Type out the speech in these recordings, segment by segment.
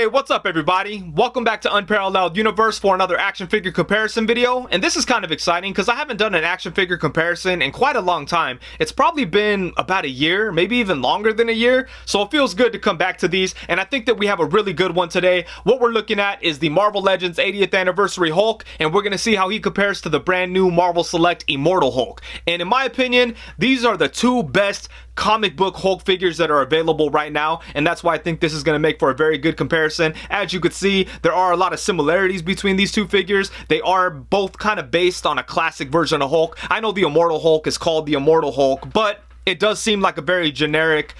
Hey, what's up everybody? Welcome back to Unparalleled Universe for another action figure comparison video. And this is kind of exciting because I haven't done an action figure comparison in quite a long time. It's probably been about a year, maybe even longer than a year. So it feels good to come back to these. And I think that we have a really good one today. What we're looking at is the Marvel Legends 80th Anniversary Hulk. And we're going to see how he compares to the brand new Marvel Select Immortal Hulk. And in my opinion, these are the two best comic book Hulk figures that are available right now, and that's why I think this is going to make for a very good comparison. As you could see, there are a lot of similarities between these two figures. They are both kind of based on a classic version of Hulk. I know the Immortal Hulk is called the Immortal Hulk, but it does seem like a very generic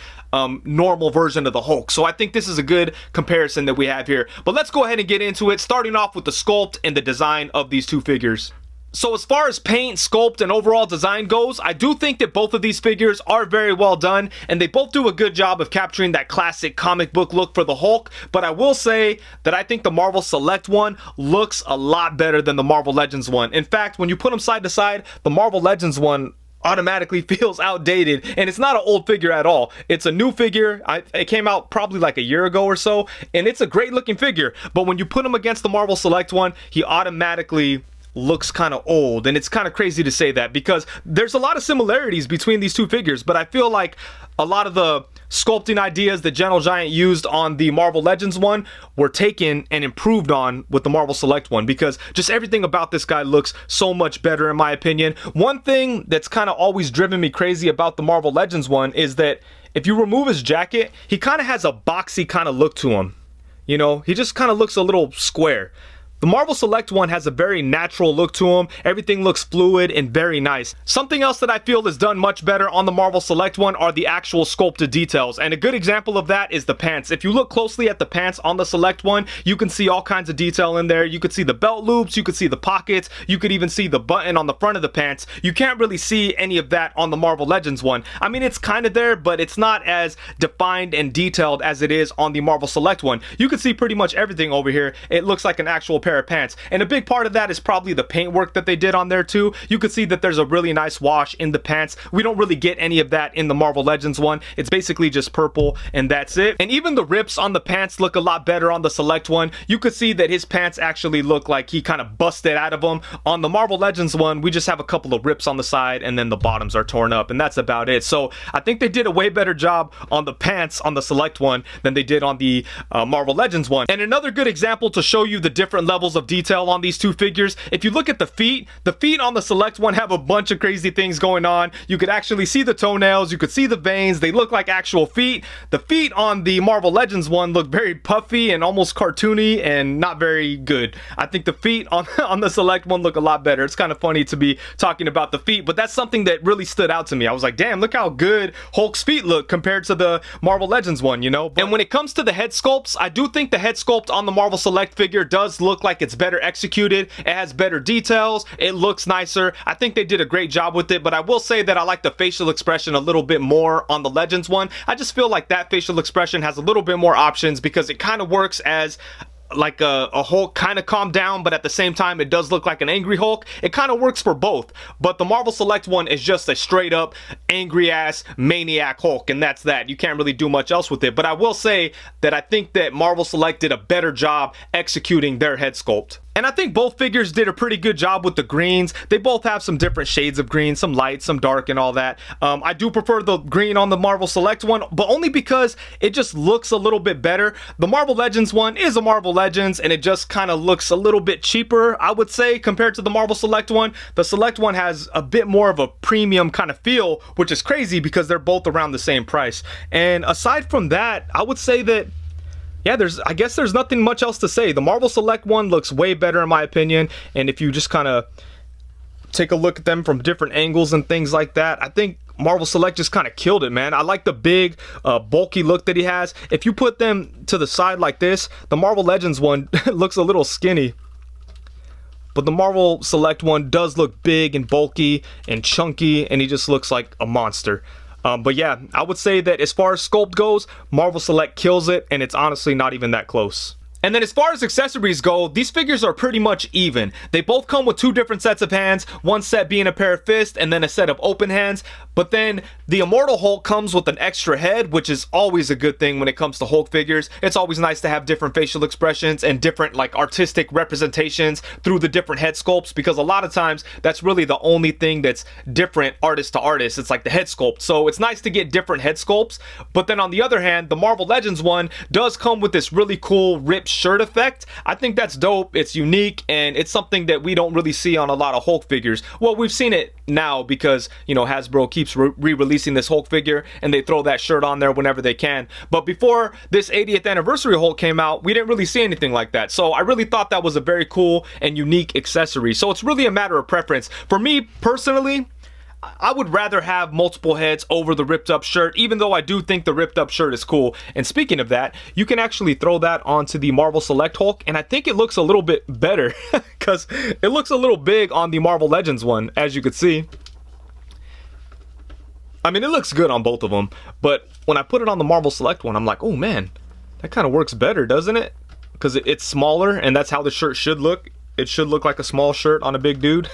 normal version of the Hulk. So I think this is a good comparison that we have here. But let's go ahead and get into it, starting off with the sculpt and the design of these two figures. So as far as paint, sculpt, and overall design goes, I do think that both of these figures are very well done, and they both do a good job of capturing that classic comic book look for the Hulk. But I will say that I think the Marvel Select one looks a lot better than the Marvel Legends one. In fact, when you put them side to side, the Marvel Legends one automatically feels outdated, and it's not an old figure at all. It's a new figure. It came out probably like a year ago or so, and it's a great looking figure. But when you put him against the Marvel Select one, he automatically looks kind of old. And it's kind of crazy to say that because there's a lot of similarities between these two figures, but I feel like a lot of the sculpting ideas that Gentle Giant used on the Marvel Legends one were taken and improved on with the Marvel Select one, because just everything about this guy looks so much better in my opinion. One thing that's kind of always driven me crazy about the Marvel Legends one is that if you remove his jacket, he kind of has a boxy kind of look to him. You know, he just kind of looks a little square. The Marvel Select one has a very natural look to him. Everything looks fluid and very nice. Something else that I feel is done much better on the Marvel Select one are the actual sculpted details. And a good example of that is the pants. If you look closely at the pants on the Select one, you can see all kinds of detail in there. You could see the belt loops, you could see the pockets, you could even see the button on the front of the pants. You can't really see any of that on the Marvel Legends one. I mean, it's kind of there, but it's not as defined and detailed as it is on the Marvel Select one. You can see pretty much everything over here. It looks like an actual pair of pants, and a big part of that is probably the paint work that they did on there too. You could see that there's a really nice wash in the pants. We don't really get any of that in the Marvel Legends one. It's basically just purple and that's it. And even the rips on the pants look a lot better on the Select one. You could see that his pants actually look like he kind of busted out of them. On the Marvel Legends one, we just have a couple of rips on the side and then the bottoms are torn up, and that's about it. So I think they did a way better job on the pants on the Select one than they did on the Marvel Legends one. And another good example to show you the different levels of detail on these two figures, if you look at the feet on the Select one have a bunch of crazy things going on. You could actually see the toenails, you could see the veins, they look like actual feet. The feet on the Marvel Legends one look very puffy and almost cartoony and not very good. I think the feet on the Select one look a lot better. It's kind of funny to be talking about the feet, but that's something that really stood out to me. I was like, damn, look how good Hulk's feet look compared to the Marvel Legends one, you know? And when it comes to the head sculpts, I do think the head sculpt on the Marvel Select figure does look like it's better executed. It has better details. It looks nicer. I think they did a great job with it, but I will say that I like the facial expression a little bit more on the Legends one. I just feel like that facial expression has a little bit more options because it kind of works as like a Hulk kind of calmed down, but at the same time it does look like an angry Hulk. It kind of works for both, but the Marvel Select one is just a straight up angry ass maniac Hulk, and that's that. You can't really do much else with it. But I will say that I think that Marvel Select did a better job executing their head sculpt. And I think both figures did a pretty good job with the greens. They both have some different shades of green, some light, some dark, and all that. I do prefer the green on the Marvel Select one, but only because it just looks a little bit better. The Marvel Legends one is a Marvel Legends, and it just kind of looks a little bit cheaper, I would say, compared to the Marvel Select one. The Select one has a bit more of a premium kind of feel, which is crazy because they're both around the same price. And aside from that, I would say that yeah, I guess there's nothing much else to say. The Marvel Select one looks way better in my opinion, and if you just kind of take a look at them from different angles and things like that, I think Marvel Select just kind of killed it, man. I like the big, bulky look that he has. If you put them to the side like this, the Marvel Legends one looks a little skinny, but the Marvel Select one does look big and bulky and chunky, and he just looks like a monster. But yeah, I would say that as far as sculpt goes, Marvel Select kills it, and it's honestly not even that close. And then as far as accessories go, these figures are pretty much even. They both come with 2 different sets of hands, one set being a pair of fists and then a set of open hands. But then the Immortal Hulk comes with an extra head, which is always a good thing when it comes to Hulk figures. It's always nice to have different facial expressions and different like artistic representations through the different head sculpts, because a lot of times that's really the only thing that's different artist to artist. It's like the head sculpt. So it's nice to get different head sculpts. But then on the other hand, the Marvel Legends one does come with this really cool ripped shirt effect. I think that's dope. It's unique, and it's something that we don't really see on a lot of Hulk figures. Well, we've seen it now because, you know, Hasbro keeps re-releasing this Hulk figure and they throw that shirt on there whenever they can. But before this 80th anniversary Hulk came out, we didn't really see anything like that. So I really thought that was a very cool and unique accessory. So it's really a matter of preference. For me personally, I would rather have multiple heads over the ripped up shirt, even though I do think the ripped up shirt is cool. And speaking of that, you can actually throw that onto the Marvel Select Hulk, and I think it looks a little bit better because it looks a little big on the Marvel Legends one, as you could see. I mean, it looks good on both of them, but when I put it on the Marvel Select one, I'm like, oh man, that kind of works better, doesn't it? Because it's smaller, and that's how the shirt should look. It should look like a small shirt on a big dude.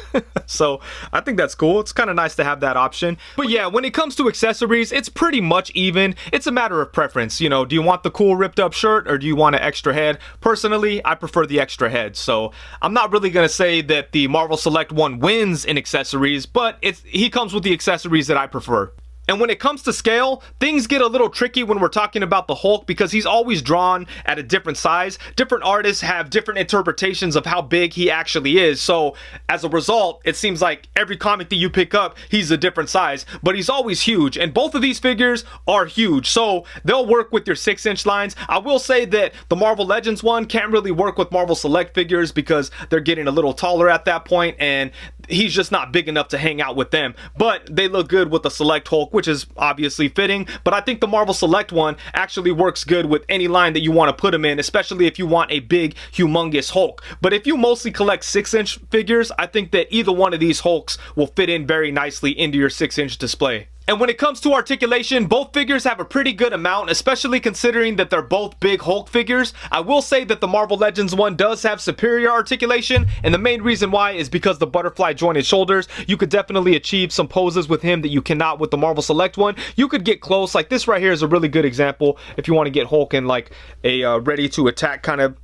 So I think that's cool. It's kind of nice to have that option. But yeah, when it comes to accessories, it's pretty much even. It's a matter of preference. You know, do you want the cool ripped up shirt or do you want an extra head? Personally, I prefer the extra head. So I'm not really going to say that the Marvel Select one wins in accessories, but he comes with the accessories that I prefer. And when it comes to scale, things get a little tricky when we're talking about the Hulk because he's always drawn at a different size. Different artists have different interpretations of how big he actually is. So as a result, it seems like every comic that you pick up, he's a different size, but he's always huge. And both of these figures are huge. So they'll work with your 6-inch lines. I will say that the Marvel Legends one can't really work with Marvel Select figures because they're getting a little taller at that point and he's just not big enough to hang out with them. But they look good with the Select Hulk, which is obviously fitting. But I think the Marvel Select one actually works good with any line that you want to put him in, especially if you want a big, humongous Hulk. But if you mostly collect 6-inch figures, I think that either one of these Hulks will fit in very nicely into your 6-inch display. And when it comes to articulation, both figures have a pretty good amount, especially considering that they're both big Hulk figures. I will say that the Marvel Legends one does have superior articulation, and the main reason why is because the butterfly jointed shoulders. You could definitely achieve some poses with him that you cannot with the Marvel Select one. You could get close, like this right here is a really good example if you want to get Hulk in like a ready to attack kind of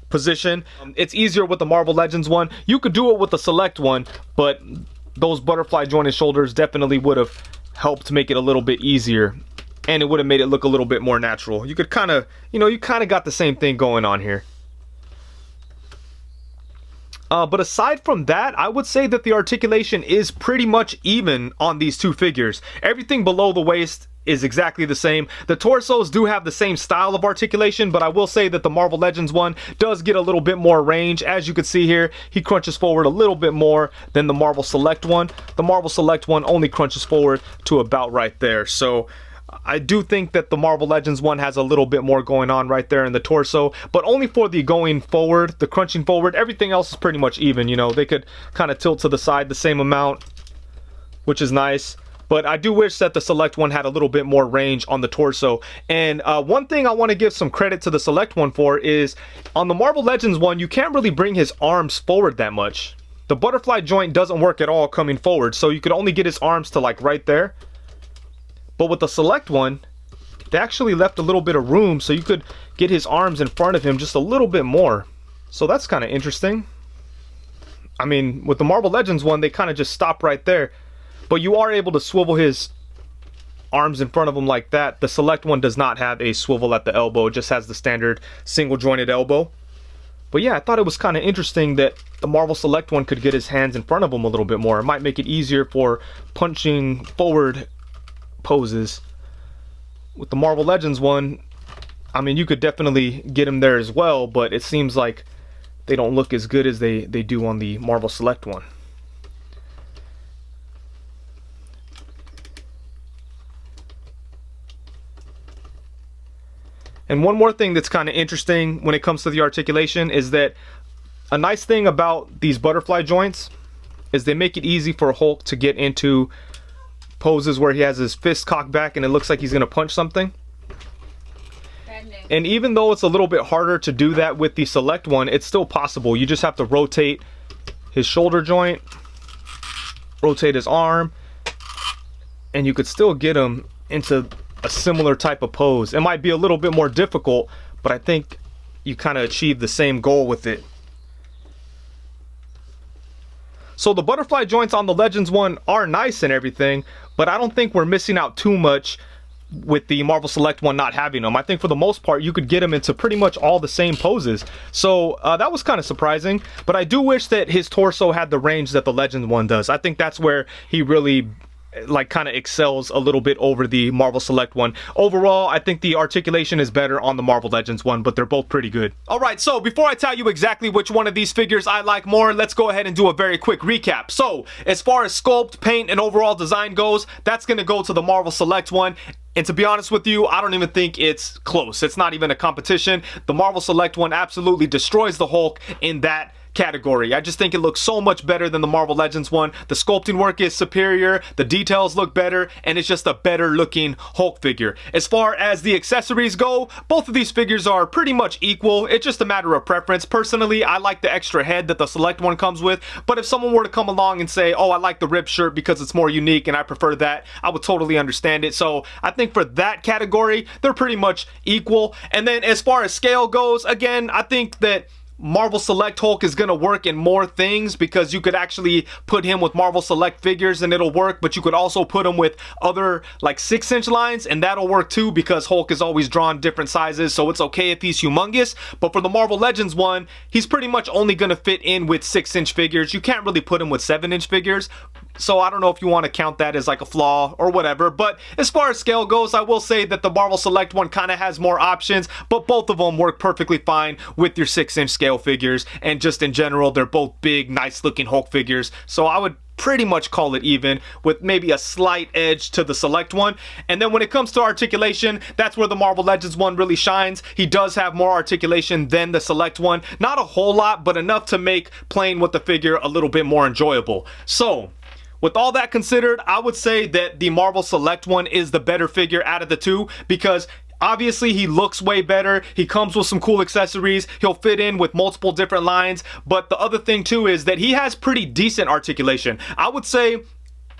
position. It's easier with the Marvel Legends one. You could do it with the Select one, but those butterfly jointed shoulders definitely would have helped make it a little bit easier, and it would have made it look a little bit more natural. You could kind of, you know, you kind of got the same thing going on here. But aside from that, I would say that the articulation is pretty much even on these two figures. Everything below the waist is exactly the same. The torsos do have the same style of articulation, but I will say that the Marvel Legends one does get a little bit more range. As you can see here, he crunches forward a little bit more than the Marvel Select one. The Marvel Select one only crunches forward to about right there. So I do think that the Marvel Legends one has a little bit more going on right there in the torso, but only for the going forward, the crunching forward. Everything else is pretty much even. You know, they could kind of tilt to the side the same amount, which is nice. But I do wish that the Select one had a little bit more range on the torso. And one thing I want to give some credit to the Select one for is on the Marvel Legends one, you can't really bring his arms forward that much. The butterfly joint doesn't work at all coming forward, so you could only get his arms to like right there. But with the Select one, they actually left a little bit of room so you could get his arms in front of him just a little bit more. So that's kind of interesting. I mean, with the Marvel Legends one, they kind of just stop right there. But you are able to swivel his arms in front of him like that. The Select one does not have a swivel at the elbow. It just has the standard single jointed elbow. But yeah, I thought it was kind of interesting that the Marvel Select one could get his hands in front of him a little bit more. It might make it easier for punching forward poses. With the Marvel Legends one, I mean, you could definitely get him there as well, but it seems like they don't look as good as they do on the Marvel Select one. And one more thing that's kind of interesting when it comes to the articulation is that a nice thing about these butterfly joints is they make it easy for Hulk to get into poses where he has his fist cocked back and it looks like he's going to punch something. Bad news. And even though it's a little bit harder to do that with the Select one, it's still possible. You just have to rotate his shoulder joint, rotate his arm, and you could still get him into a similar type of pose. It might be a little bit more difficult, but I think you kind of achieve the same goal with it. So the butterfly joints on the Legends one are nice and everything, but I don't think we're missing out too much with the Marvel Select one not having them. I think for the most part you could get him into pretty much all the same poses. So that was kind of surprising, but I do wish that his torso had the range that the Legends one does. I think that's where he really like kind of excels a little bit over the Marvel Select one. Overall, I think the articulation is better on the Marvel Legends one, but they're both pretty good. Alright, so before I tell you exactly which one of these figures I like more, let's go ahead and do a very quick recap. So, as far as sculpt, paint, and overall design goes, that's going to go to the Marvel Select one. And to be honest with you, I don't even think it's close. It's not even a competition. The Marvel Select one absolutely destroys the Hulk in that category. I just think it looks so much better than the Marvel Legends one. The sculpting work is superior, the details look better, and it's just a better looking Hulk figure. As far as the accessories go, both of these figures are pretty much equal. It's just a matter of preference. Personally, I like the extra head that the Select one comes with, but if someone were to come along and say, oh, I like the ribbed shirt because it's more unique and I prefer that, I would totally understand it. So I think for that category, they're pretty much equal. And then as far as scale goes, again, I think that Marvel Select Hulk is going to work in more things because you could actually put him with Marvel Select figures and it'll work, but you could also put him with other like 6-inch lines and that'll work too because Hulk is always drawn different sizes, so it's okay if he's humongous. But for the Marvel Legends one, he's pretty much only going to fit in with 6-inch figures. You can't really put him with 7-inch figures. So I don't know if you want to count that as like a flaw or whatever. But as far as scale goes, I will say that the Marvel Select one kind of has more options, but both of them work perfectly fine with your 6-inch scale figures. And just in general, they're both big, nice looking Hulk figures. So I would pretty much call it even, with maybe a slight edge to the Select one. And then when it comes to articulation, that's where the Marvel Legends one really shines. He does have more articulation than the Select one. Not a whole lot, but enough to make playing with the figure a little bit more enjoyable. So with all that considered, I would say that the Marvel Select one is the better figure out of the two because obviously he looks way better, he comes with some cool accessories, he'll fit in with multiple different lines, but the other thing too is that he has pretty decent articulation. I would say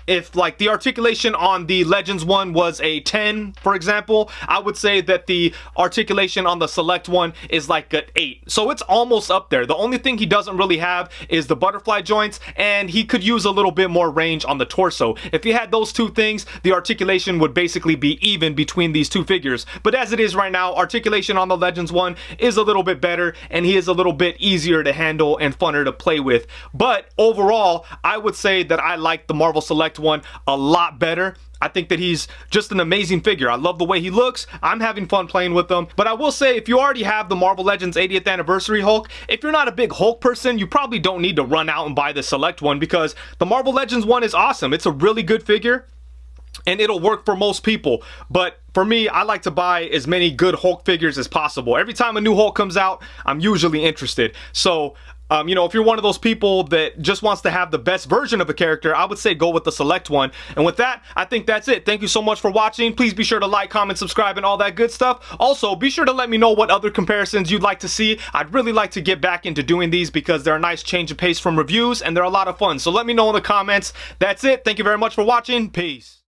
if like the articulation on the Legends one was a 10, for example, I would say that the articulation on the Select one is like an 8. So it's almost up there. The only thing he doesn't really have is the butterfly joints, and he could use a little bit more range on the torso. If he had those two things, the articulation would basically be even between these two figures. But as it is right now, articulation on the Legends one is a little bit better, and he is a little bit easier to handle and funner to play with. But overall, I would say that I like the Marvel Select one a lot better. I think that he's just an amazing figure. I love the way he looks. I'm having fun playing with him. But I will say, if you already have the Marvel Legends 80th Anniversary Hulk, if you're not a big Hulk person, you probably don't need to run out and buy the Select one because the Marvel Legends one is awesome. It's a really good figure and it'll work for most people. But for me, I like to buy as many good Hulk figures as possible. Every time a new Hulk comes out, I'm usually interested. So you know, if you're one of those people that just wants to have the best version of a character, I would say go with the Select one. And with that, I think that's it. Thank you so much for watching. Please be sure to like, comment, subscribe, and all that good stuff. Also, be sure to let me know what other comparisons you'd like to see. I'd really like to get back into doing these because they're a nice change of pace from reviews and they're a lot of fun. So let me know in the comments. That's it. Thank you very much for watching. Peace.